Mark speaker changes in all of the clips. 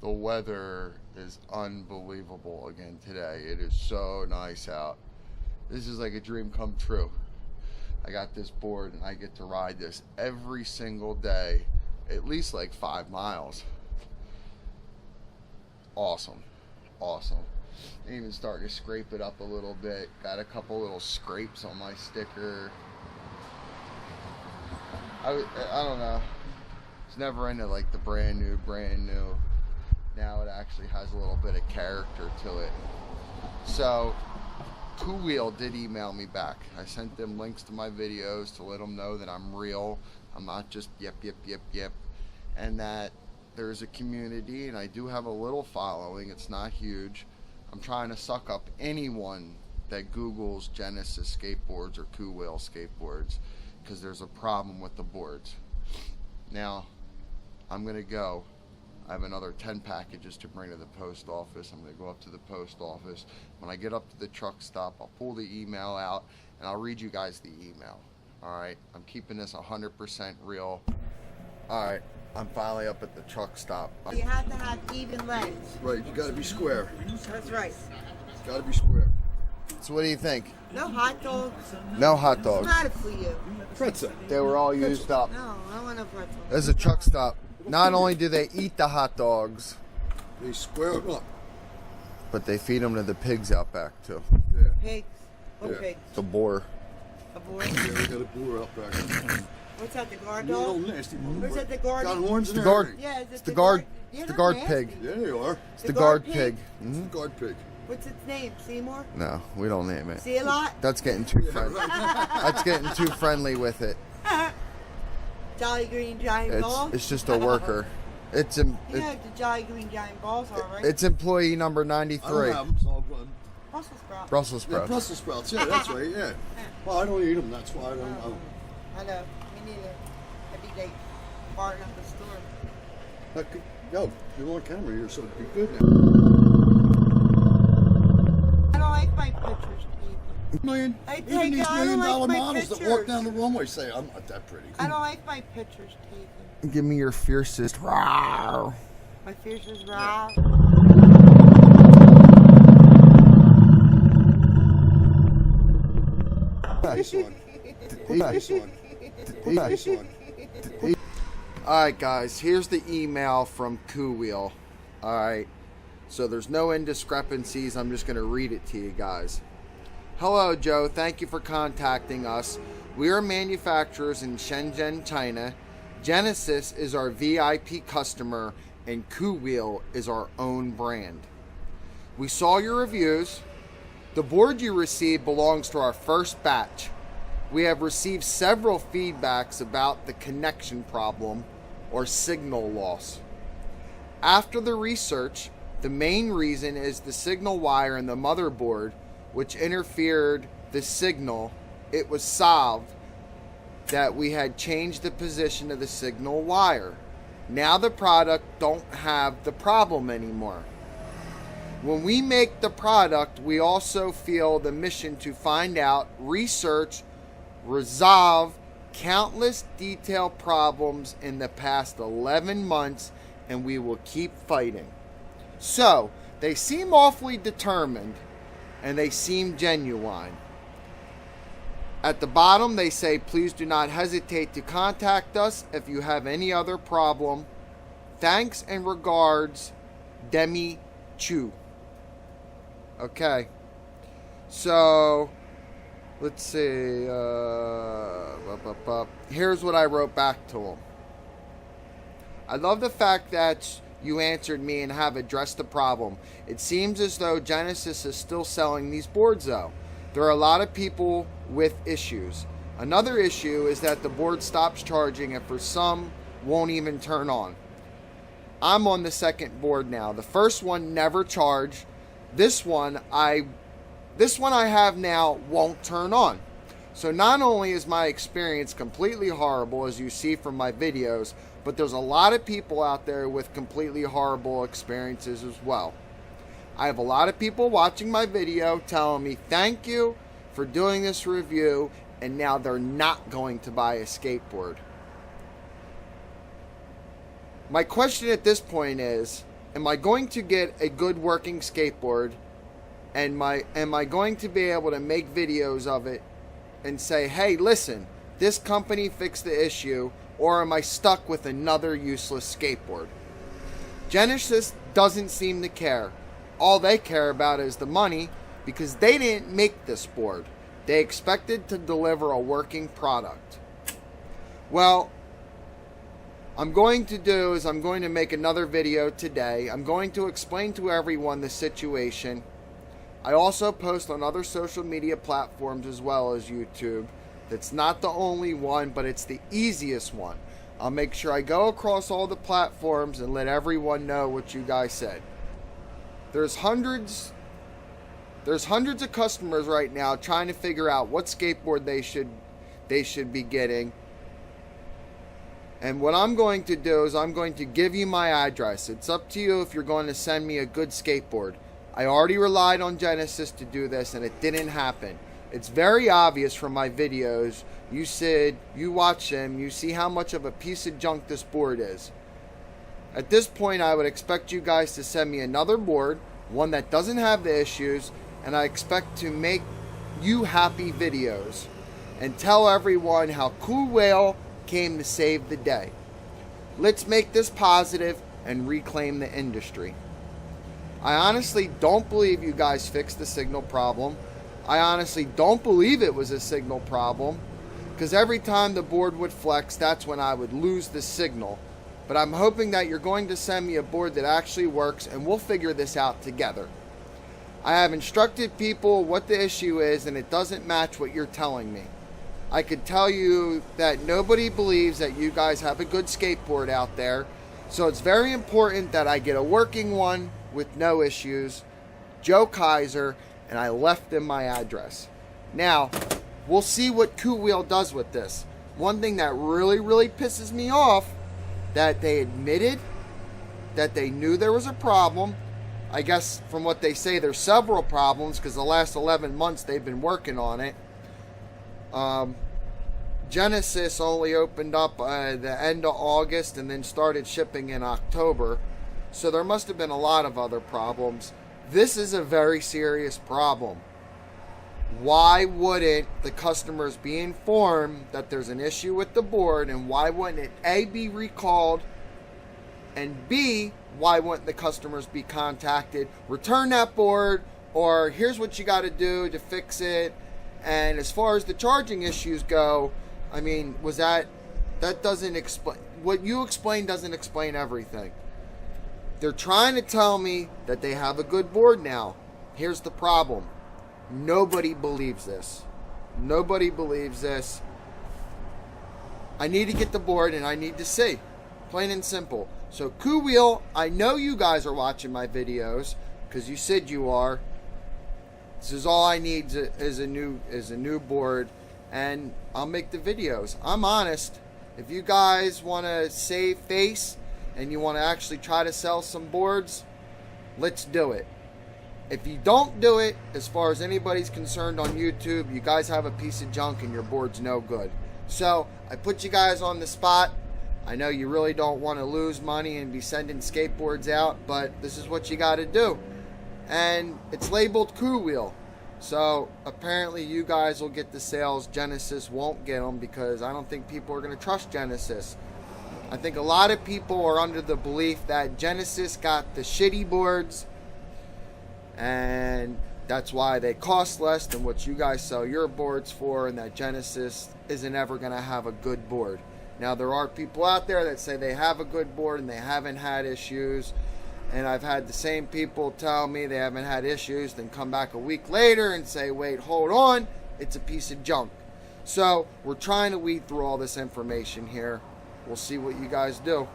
Speaker 1: The weather is unbelievable again today. It is so nice out. This is like a dream come true. I got this board and I get to ride this every single day, at least like 5 miles. Awesome. Awesome. I'm even starting to scrape it up a little bit. Got a couple little scrapes on my sticker. I don't know. It's never into like the brand new. Now it actually has a little bit of character to it. So KooWheel did email me back. I sent them links to my videos to let them know that I'm real. I'm not just yep, and that there's a community, and I do have a little following. It's not huge. I'm trying to suck up anyone that Googles Genesis skateboards or KooWheel skateboards, because there's a problem with the boards. Now, I'm gonna go. I have another 10 packages to bring to the post office. I'm going to go up to the post office. When I get up to the truck stop, I'll pull the email out and I'll read you guys the email. Alright, I'm keeping this 100% real. Alright, I'm finally up at the truck stop.
Speaker 2: You have to have even legs.
Speaker 3: Right, you gotta be square.
Speaker 2: That's right.
Speaker 3: Gotta be square.
Speaker 1: So what do you think?
Speaker 2: No hot dogs.
Speaker 1: No hot dogs.
Speaker 2: What's the matter for you?
Speaker 3: Pretzel.
Speaker 1: They were all used up.
Speaker 2: No, I don't want no pretzel.
Speaker 1: There's a truck stop. Not only do they eat the hot dogs,
Speaker 3: They square them up.
Speaker 1: but they feed them to the pigs out back too.
Speaker 3: Yeah.
Speaker 2: Pigs. What
Speaker 3: Yeah.
Speaker 2: pigs?
Speaker 1: The boar.
Speaker 2: A boar?
Speaker 3: Yeah, they got a boar out back.
Speaker 2: What's that, the guard
Speaker 3: Little
Speaker 2: dog?
Speaker 3: nasty one.
Speaker 2: Or is that the guard?
Speaker 3: Got horns and
Speaker 1: The guard.
Speaker 3: everything.
Speaker 2: Yeah, is it
Speaker 1: It's the guard.
Speaker 2: Yeah,
Speaker 1: It's the
Speaker 2: they're
Speaker 1: guard
Speaker 2: nasty.
Speaker 1: pig.
Speaker 3: Yeah, they are.
Speaker 1: It's the guard pig.
Speaker 3: It's the guard pig.
Speaker 2: What's its name? Seymour?
Speaker 1: No, we don't name it.
Speaker 2: See a lot?
Speaker 1: That's getting too friendly. That's getting too friendly with it.
Speaker 2: Jolly Green Giant Ball?
Speaker 1: It's just a worker. It's
Speaker 2: You know what the Jolly Green Giant Balls are, right?
Speaker 1: it's employee number
Speaker 3: I don't
Speaker 1: 93.
Speaker 3: have them, so I'll go on.
Speaker 2: Brussels sprouts.
Speaker 1: Brussels
Speaker 3: Yeah,
Speaker 1: sprouts.
Speaker 3: Brussels sprouts. Yeah, that's right. Yeah. Well, I don't eat them. That's why I don't.
Speaker 2: I know. Me neither. Every day. Barring up the store.
Speaker 3: Yo, you're on camera here, so be good now.
Speaker 2: I don't like my pictures, Steve.
Speaker 3: Million,
Speaker 2: I
Speaker 3: even
Speaker 2: take-
Speaker 3: these
Speaker 2: I don't
Speaker 3: million-dollar
Speaker 2: like my
Speaker 3: models that walk
Speaker 2: pictures.
Speaker 3: down the runway say, I'm not that pretty.
Speaker 2: I don't like my pictures, Steve.
Speaker 1: Give me your fiercest. Rawr.
Speaker 2: My fiercest raw.
Speaker 3: Nice one. Nice one. Nice one.
Speaker 1: Alright guys, here's the email from KooWheel. Alright, so there's no indiscrepancies. I'm just going to read it to you guys. Hello Joe, thank you for contacting us. We are manufacturers in Shenzhen, China. Genesis is our VIP customer and KooWheel is our own brand. We saw your reviews. The board you received belongs to our first batch. We have received several feedbacks about the connection problem or signal loss. After the research, the main reason is the signal wire in the motherboard, which interfered the signal. It was solved that we had changed the position of the signal wire. Now the product don't have the problem anymore. When we make the product, we also feel the mission to find out, research, resolve countless detailed problems in the past 11 months, and we will keep fighting. So, they seem awfully determined, and they seem genuine. At the bottom, they say, please do not hesitate to contact us if you have any other problem. Thanks and regards, Demi Chu. Okay. So, let's see. Here's what I wrote back to him. I love the fact that you answered me and have addressed the problem. It seems as though Genesis is still selling these boards though. There are a lot of people with issues. Another issue is that the board stops charging and for some won't even turn on. I'm on the second board now. The first one never charged. This one I have now won't turn on. So not only is my experience completely horrible, as you see from my videos, but there's a lot of people out there with completely horrible experiences as well. I have a lot of people watching my video telling me thank you for doing this review, and now they're not going to buy a skateboard. My question at this point is, am I going to get a good working skateboard? And am I going to be able to make videos of it and say, hey, listen, this company fixed the issue, or am I stuck with another useless skateboard? Genesis doesn't seem to care. All they care about is the money, because they didn't make this board. They expected to deliver a working product. Well, I'm going to make another video today. I'm going to explain to everyone the situation. I also post on other social media platforms as well as YouTube. That's not the only one, but it's the easiest one. I'll make sure I go across all the platforms and let everyone know what you guys said. There's hundreds of customers right now trying to figure out what skateboard they should be getting. And what I'm going to do is I'm going to give you my address. It's up to you if you're going to send me a good skateboard. I already relied on Genesis to do this, and it didn't happen. It's very obvious from my videos. You said, you watch them, you see how much of a piece of junk this board is. At this point, I would expect you guys to send me another board, one that doesn't have the issues, and I expect to make you happy videos and tell everyone how KooWheel came to save the day. Let's make this positive and reclaim the industry. I honestly don't believe you guys fixed the signal problem. I honestly don't believe it was a signal problem, because every time the board would flex, that's when I would lose the signal. But I'm hoping that you're going to send me a board that actually works, and we'll figure this out together. I have instructed people what the issue is, and it doesn't match what you're telling me. I could tell you that nobody believes that you guys have a good skateboard out there, so it's very important that I get a working one with no issues. Joe Kaiser, and I left them my address. Now, we'll see what KooWheel does with this. One thing that really, really pisses me off, that they admitted that they knew there was a problem. I guess from what they say, there's several problems, because the last 11 months they've been working on it. Genesis only opened up the end of August and then started shipping in October. So there must have been a lot of other problems. This is a very serious problem. Why wouldn't the customers be informed that there's an issue with the board, and why wouldn't it A, be recalled, and B, why wouldn't the customers be contacted, return that board, or here's what you got to do to fix it? And as far as the charging issues go, I mean, that doesn't explain, what you explained doesn't explain everything. They're trying to tell me that they have a good board now. Here's the problem. Nobody believes this. Nobody believes this. I need to get the board, and I need to see. Plain and simple. So KooWheel, I know you guys are watching my videos, because you said you are. This is all I need is a new board, and I'll make the videos. I'm honest. If you guys want to save face and you want to actually try to sell some boards, let's do it. If you don't do it, as far as anybody's concerned on YouTube, you guys have a piece of junk and your board's no good. So I put you guys on the spot. I know you really don't want to lose money and be sending skateboards out, but this is what you got to do. And it's labeled KooWheel. So apparently you guys will get the sales. Genesis won't get them, because I don't think people are going to trust Genesis. I think a lot of people are under the belief that Genesis got the shitty boards, and that's why they cost less than what you guys sell your boards for, and that Genesis isn't ever going to have a good board. Now, there are people out there that say they have a good board and they haven't had issues, and I've had the same people tell me they haven't had issues, then come back a week later and say, wait, hold on, it's a piece of junk. So we're trying to weed through all this information here. We'll see what you guys do.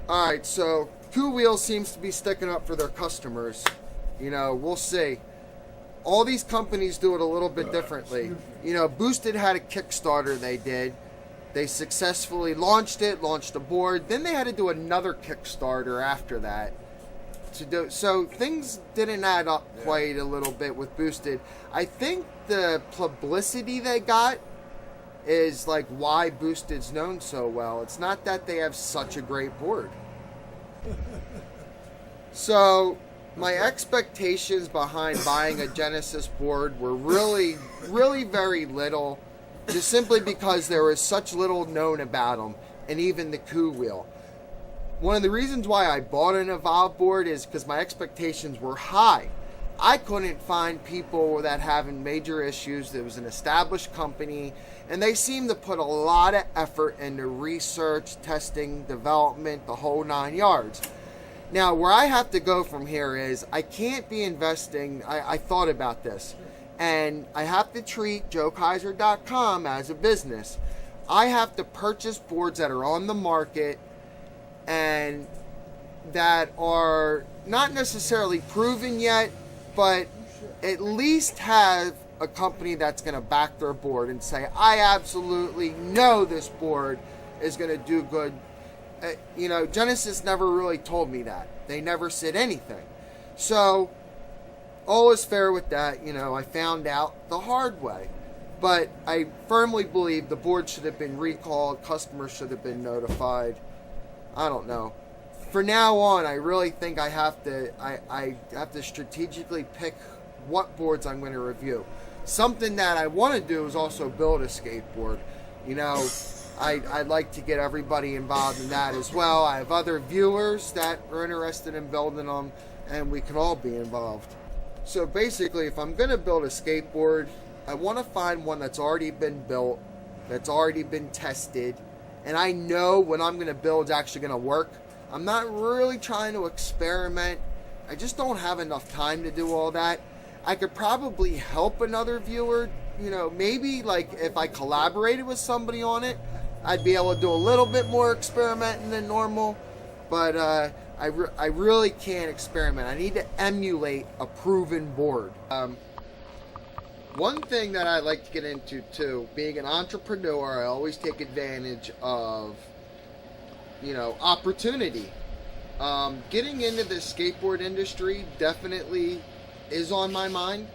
Speaker 1: Alright, so KooWheel seems to be sticking up for their customers. You know, we'll see. All these companies do it a little bit differently. You know, Boosted had a Kickstarter they did. They successfully launched a board. Then they had to do another Kickstarter after that. So things didn't add up quite a little bit with Boosted. I think the publicity they got is like why Boosted's known so well. It's not that they have such a great board. So my expectations behind buying a Genesis board were really very little, just simply because there was such little known about them, and even the KooWheel. One of the reasons why I bought an Evolve board is because my expectations were high. I couldn't find people that having major issues. There was an established company, and they seem to put a lot of effort into research, testing, development, the whole 9 yards. Now, where I have to go from here is I can't be investing. I thought about this, and I have to treat JoeKaiser.com as a business. I have to purchase boards that are on the market and that are not necessarily proven yet, but at least have a company that's going to back their board and say, I absolutely know this board is going to do good. Genesis never really told me that. They never said anything. So, all is fair with that. I found out the hard way. But I firmly believe the board should have been recalled. Customers should have been notified. I don't know. For now on, I really think I have to strategically pick what boards I'm going to review. Something that I want to do is also build a skateboard. I'd like to get everybody involved in that as well. I have other viewers that are interested in building them, and we can all be involved. So basically, if I'm going to build a skateboard, I want to find one that's already been built, that's already been tested, and I know what I'm going to build is actually going to work. I'm not really trying to experiment. I just don't have enough time to do all that. I could probably help another viewer. Maybe like if I collaborated with somebody on it, I'd be able to do a little bit more experimenting than normal. But I really can't experiment. I need to emulate a proven board. One thing that I like to get into too, being an entrepreneur, I always take advantage of, opportunity. Getting into the skateboard industry definitely is on my mind.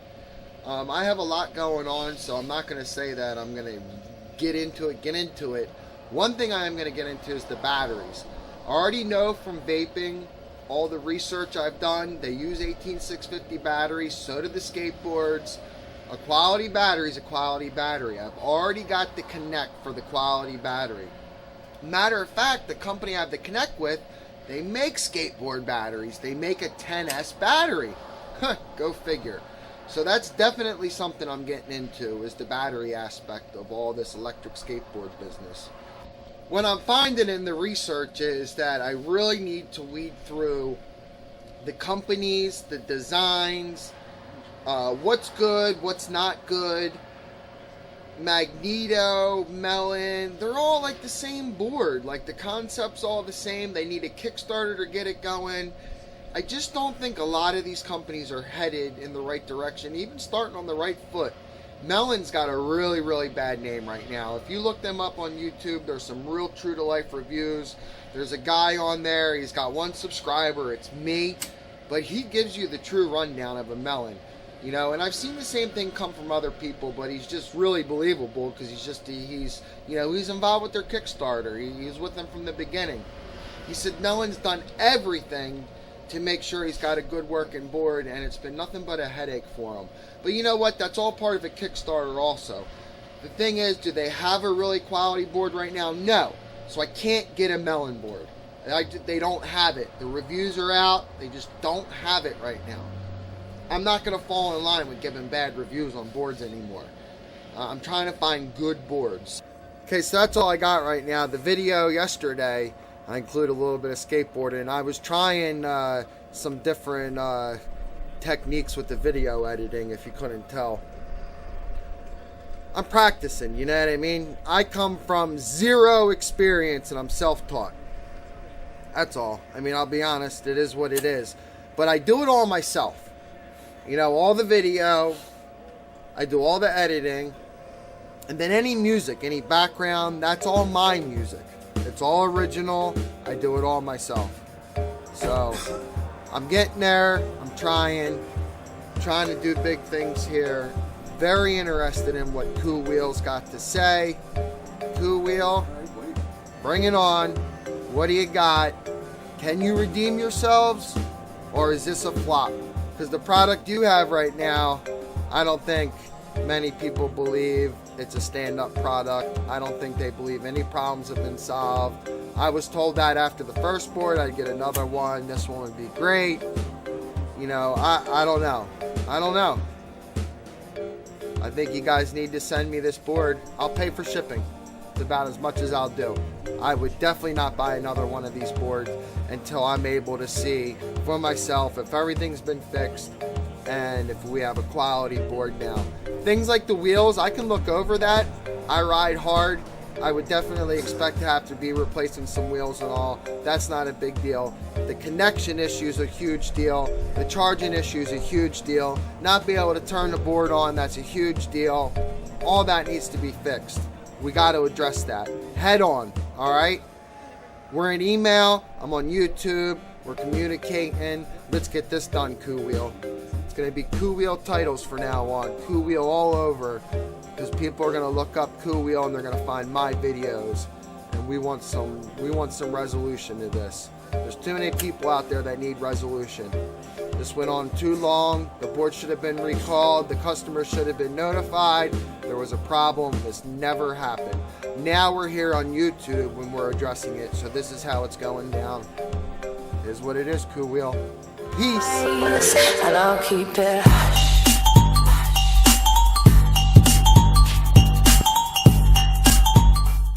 Speaker 1: I have a lot going on, so I'm not going to say that I'm going to get into it. One thing I am going to get into is the batteries. I already know from vaping, all the research I've done, they use 18650 batteries, so do the skateboards. A quality battery is a quality battery. I've already got the connect for the quality battery. Matter of fact, the company I have the connect with, they make skateboard batteries. They make a 10S battery. Go figure. So that's definitely something I'm getting into, is the battery aspect of all this electric skateboard business. What I'm finding in the research is that I really need to weed through the companies, the designs, what's good, what's not good. Magneto, MELON, they're all like the same board. Like the concept's all the same. They need a Kickstarter to get it going. I just don't think a lot of these companies are headed in the right direction, even starting on the right foot. MELON's got a really bad name right now. If you look them up on YouTube, there's some real true-to-life reviews. There's a guy on there, he's got 1 subscriber, it's me, but he gives you the true rundown of a MELON. And I've seen the same thing come from other people, but he's just really believable because he's involved with their Kickstarter. He's with them from the beginning. He said MELON's done everything to make sure he's got a good working board, and it's been nothing but a headache for him. But you know what? That's all part of a Kickstarter also. The thing is, do they have a really quality board right now? No. So I can't get a MELON board. They don't have it. The reviews are out. They just don't have it right now. I'm not going to fall in line with giving bad reviews on boards anymore. I'm trying to find good boards. Okay, so that's all I got right now. The video yesterday, I include a little bit of skateboarding. I was trying some different techniques with the video editing, if you couldn't tell. I'm practicing, you know what I mean? I come from zero experience and I'm self-taught. That's all. I mean, I'll be honest, it is what it is. But I do it all myself. All the video, I do all the editing, and then any music, any background, that's all my music. It's all original. I do it all myself. So, I'm getting there. I'm trying to do big things here. Very interested in what KooWheel's got to say. KooWheel, bring it on. What do you got? Can you redeem yourselves? or is this a flop? Because the product you have right now, I don't think many people believe it's a stand-up product. I don't think they believe any problems have been solved. I was told that after the first board I'd get another one, this one would be great. You know, I don't know. I don't know. I think you guys need to send me this board. I'll pay for shipping. It's about as much as I'll do. I would definitely not buy another one of these boards until I'm able to see for myself if everything's been fixed and if we have a quality board now. Things like the wheels, I can look over that. I ride hard. I would definitely expect to have to be replacing some wheels and all. That's not a big deal. The connection issue is a huge deal. The charging issue is a huge deal. Not being able to turn the board on, that's a huge deal. All that needs to be fixed. We got to address that head on, all right? We're in email. I'm on YouTube. We're communicating. Let's get this done, KooWheel. It's going to be KooWheel titles from now on. KooWheel all over. Because people are going to look up KooWheel and they're going to find my videos. And we want some resolution to this. There's too many people out there that need resolution. This went on too long. The board should have been recalled. The customer should have been notified. There was a problem. This never happened. Now we're here on YouTube when we're addressing it. So this is how it's going down. It is what it is, KooWheel. Peace.
Speaker 4: And I'll keep it hush.